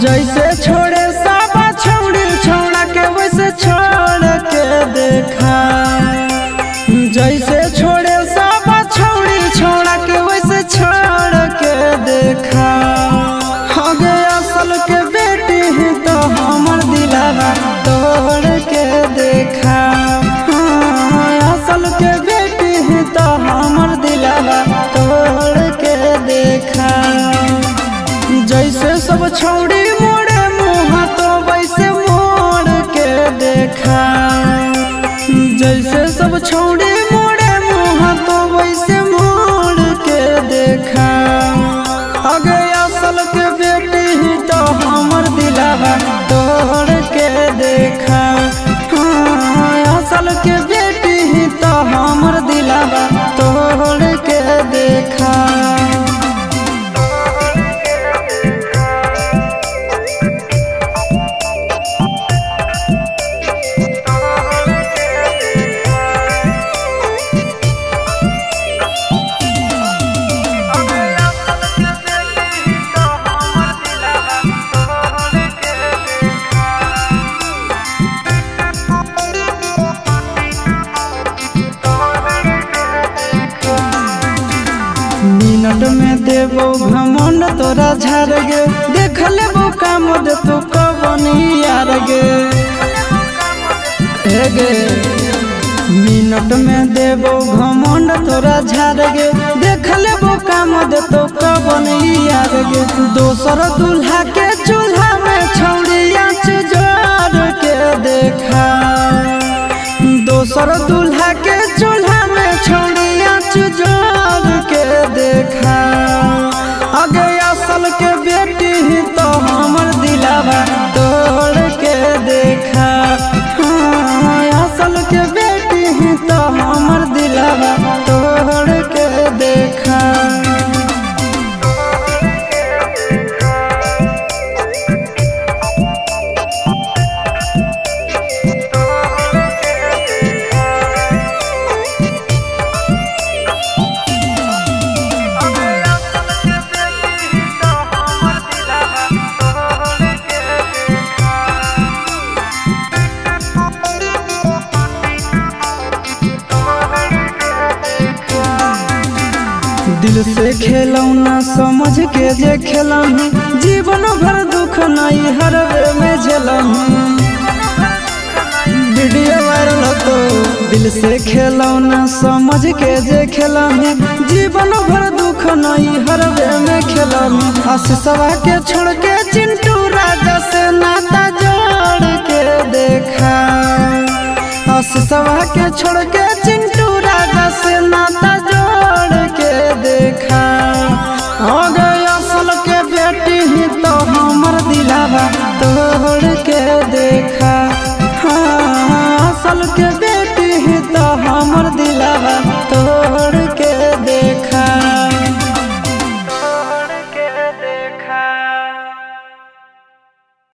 जैसे छोड़े साबा छौड़ी छौड़ा के वैसे छोड़ के देखा। जैसे छोड़े साबा छौड़ी छौड़ा के वैसे छोड़ के देखा। आगे असल के बेटी ही तो हमर दिलावा तोड़ के देखा। असल के बेटी ही तो हमर दिलावा तोड़ के देखा। जैसे सब छौड़ी मोड़े मुँह तो वैसे मोड़ के देखा। जैसे सब छौड़ी मोड़े मुँह तो वैसे मोड़ के देखा। आगे असल के बेटी ही तो हमर दिलावा तोड़ के देखा। असल के बेटी ही तो हमर दिलावा तोड़ के देखा। मिनट में देवो घमंड तोरा झाड़ गे। देख लेबो काम दे तो कबनी यार गे। मिनट में देवो घमंड तोरा झाड़ गे। देख लेबो काम दे तो कबनी यार गे। दोसर दूल्हा के चूल्हा में छौड़िया जोड़ के देखा। दोसर दूल्हा के चूल्हा में छौड़िया जोड़ के देखा। आगे असल के बेटी ही तो हमर दिलावा तोड़ के देखा। असल के बेटी ही तो हमर दिलावा तोड़ के देखा। दिल से खेलौना समझ के जे खेलही। जीवन भर दुख नहीं हर वे में झेलही। वीडियो वायरल तो दिल से खेलौना समझ के जे खेलही। जीवन भर दुख नहीं हर वे में खेलही। आशीषवा के छोड़ के चिंटू राजा से नाता जोड़ के देखा। आशीषवा के छोड़ के